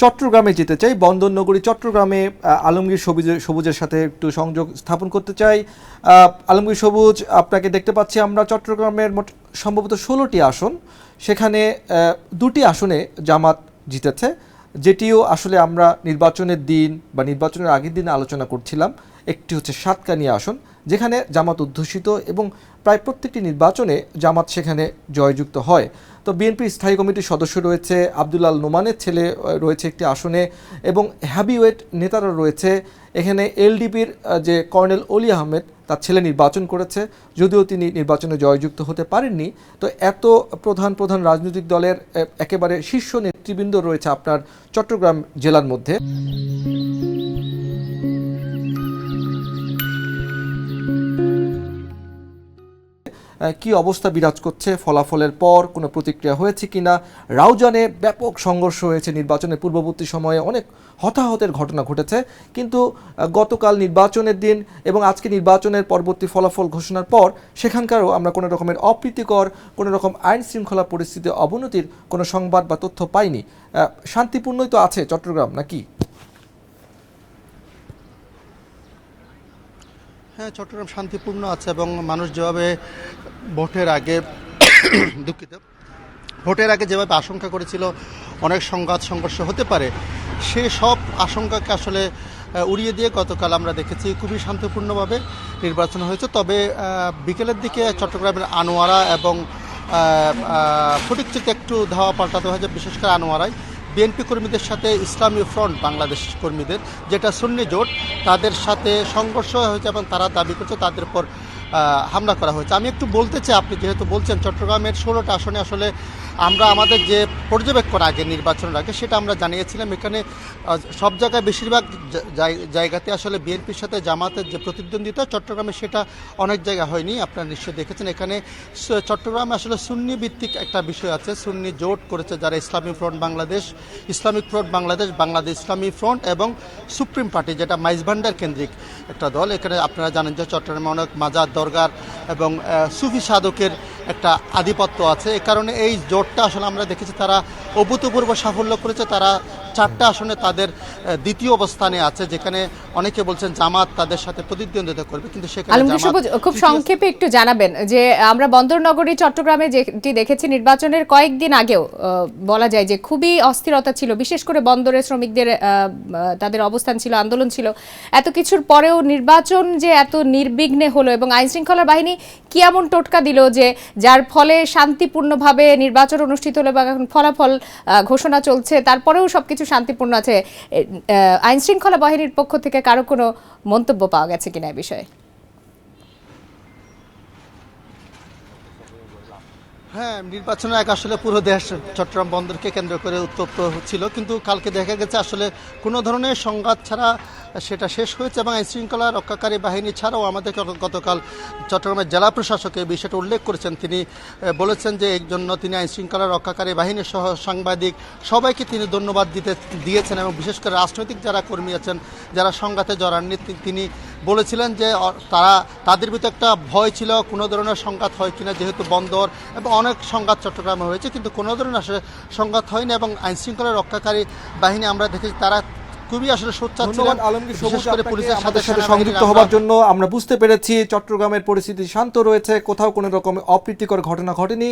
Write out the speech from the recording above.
চট্টগ্রামে যেতে চাই, বন্দরনগরী চট্টগ্রামে আলমগীর সবুজের সাথে একটু সংযোগ স্থাপন করতে চাই। আলমগীর সবুজ, আপনাকে দেখতে পাচ্ছি আমরা। চট্টগ্রামের মোট সম্ভবত 16টি আসন, সেখানে 2টি আসনে জামাত জিতেছে, যেটিও আসলে আমরা নির্বাচনের দিন বা নির্বাচনের আগের দিন আলোচনা করছিলাম। একটি হচ্ছে সাতকানিয়া আসন, যেখানে জামাত অধ্যুষিত এবং প্রায় প্রত্যেকটি নির্বাচনে জামাত সেখানে জয়যুক্ত হয়। তো বিএনপির স্থায়ী কমিটির সদস্য রয়েছে, আব্দুল আল নোমানের ছেলে রয়েছে একটি আসনে, এবং হ্যাভিওয়েট নেতারা রয়েছে এখানে। এলডিপির যে কর্নেল অলি আহমেদ, তার ছেলে নির্বাচন করেছে, যদিও তিনি নির্বাচনে জয়যুক্ত হতে পারেননি। তো এত প্রধান প্রধান রাজনৈতিক দলের একেবারে শীর্ষ নেতৃবৃন্দ রয়েছে আপনার চট্টগ্রাম জেলার মধ্যে। কি অবস্থা বিরাজ করছে? ফলাফলের পর কোনো প্রতিক্রিয়া হয়েছে কিনা? রাউজানে ব্যাপক সংঘর্ষ হয়েছে নির্বাচনের পূর্ববর্তী সময়ে, অনেক হতাহতের ঘটনা ঘটেছে, কিন্তু গতকাল নির্বাচনের দিন এবং আজকে নির্বাচনের পরবর্তী ফলাফল ঘোষণার পর সেখানকারও আমরা কোনো রকমের অপ্রীতিকর, কোনো রকম আইন শৃঙ্খলা পরিস্থিতি অবনতির কোনো সংবাদ বা তথ্য পাইনি। শান্তিপূর্ণই তো আছে চট্টগ্রাম, নাকি? হ্যাঁ, চট্টগ্রাম শান্তিপূর্ণ আছে এবং মানুষ যেভাবে ভোটের আগে দুঃখিত ভোটের আগে যেভাবে আশঙ্কা করেছিল অনেক সংঘাত সংঘর্ষ হতে পারে, সে সব আশঙ্কাকে আসলে উড়িয়ে দিয়ে গতকাল আমরা দেখেছি খুবই শান্তিপূর্ণভাবে নির্বাচন হয়েছে। তবে বিকেলের দিকে চট্টগ্রামের আনোয়ারা এবং ফটিকছড়িতে একটু ধাওয়া পাল্টাতে হয়েছে, বিশেষ করে আনোয়ারায় বিএনপি কর্মীদের সাথে ইসলামী ফ্রন্ট বাংলাদেশ কর্মীদের, যেটা সুন্নি জোট, তাদের সাথে সংঘর্ষ হয়েছে এবং তারা দাবি করছে তাদের উপর হামলা করা হয়েছে। আমি একটু বলতে চাই, আপনি যেহেতু বলছেন চট্টগ্রামের 16টা আসনে আসলে আমরা আমাদের যে পর্যবেক্ষণ আগে নির্বাচনের আগে সেটা আমরা জানিয়েছিলাম। এখানে সব জায়গায় বেশিরভাগ জায়গাতে আসলে বিএনপির সাথে জামাতের যে প্রতিদ্বন্দ্বিতা, চট্টগ্রামে সেটা অনেক জায়গা হয়নি। আপনারা নিশ্চয়ই দেখেছেন এখানে চট্টগ্রামে আসলে সুন্নি ভিত্তিক একটা বিষয় আছে। সুন্নি জোট করেছে যারা ইসলামিক ফ্রন্ট বাংলাদেশ, বাংলাদেশ ইসলামী ফ্রন্ট এবং সুপ্রিম পার্টি, যেটা মাইজভান্ডার কেন্দ্রিক একটা দল। এখানে আপনারা জানেন যে চট্টগ্রামে অনেক মাজার, দরগার এবং সুফি সাধকের একটা আধিপত্য আছে। এই কারণে এই জোটটা আসলে আমরা দেখেছি তারা অভূতপূর্ব সাফল্য করেছে। তারা 4টা আসনে তাদের দ্বিতীয় অবস্থানে আছে, যেখানে অনেকে বলছেন জামাত তাদের সাথে প্রতিদ্বন্দ্বিতা করবে, কিন্তু সেখানে আলমগীর সবুজ, খুব সংক্ষেপে একটু জানাবেন যে আমরা বন্দরনগরী চট্টগ্রামে যেটি দেখেছি নির্বাচনের কয়েকদিন আগেও বলা যায় যে খুবই অস্থিরতা ছিল, বিশেষ করে বন্দরের শ্রমিকদের তাদের অবস্থান ছিল, আন্দোলন ছিল। এত কিছুর পরেও নির্বাচন যে এত নির্বিঘ্নে হলো এবং আইনশৃঙ্খলা বাহিনী কি এমন টোটকা দিল যে যার ফলে শান্তিপূর্ণভাবে নির্বাচন অনুষ্ঠিত হলো বা এখন ফলাফল ঘোষণা চলছে, তারপরেও সবকিছু শান্তিপূর্ণ আছে। আইনশৃঙ্খলা বাহিনীর পক্ষ থেকে কারো কোনো মন্তব্য পাওয়া গেছে কিনা এই বিষয়ে? হ্যাঁ, নির্বাচনের আগে আসলে পুরো দেশ চট্টগ্রাম বন্দরকে কেন্দ্র করে উত্তপ্ত হচ্ছিল, কিন্তু কালকে দেখা গেছে আসলে কোনো ধরনের সংঘাত ছাড়া সেটা শেষ হয়েছে এবং আইনশৃঙ্খলা রক্ষাকারী বাহিনী ছাড়াও আমাদেরকে গতকাল চট্টগ্রামের জেলা প্রশাসক এই বিষয়টা উল্লেখ করেছেন। তিনি বলেছেন যে এই জন্য তিনি আইনশৃঙ্খলা রক্ষাকারী বাহিনী সহ সাংবাদিক সবাইকে তিনি ধন্যবাদ দিয়েছেন এবং বিশেষ করে রাজনৈতিক যারা কর্মী আছেন, যারা সংঘাতে জড়াননি, তিনি বলেছিলেন যে তাদের ভিতরে একটা ভয় ছিল কোনো ধরনের সংঘাত হয় কিনা, যেহেতু বন্দর এবং অনেক সংঘাত চট্টগ্রামে হয়েছে, কিন্তু কোনো ধরনের আসলে সংঘাত হয়নি এবং আইনশৃঙ্খলা রক্ষাকারী বাহিনী আমরা দেখেছি তারা খুবই আসলে সোচ্চার ছিলেন। বিশেষ করে পুলিশের সাথে সংযুক্ত হওয়ার জন্য আমরা বুঝতে পেরেছি চট্টগ্রামের পরিস্থিতি শান্ত রয়েছে, কোথাও কোনো রকম অপ্রীতিকর ঘটনা ঘটেনি।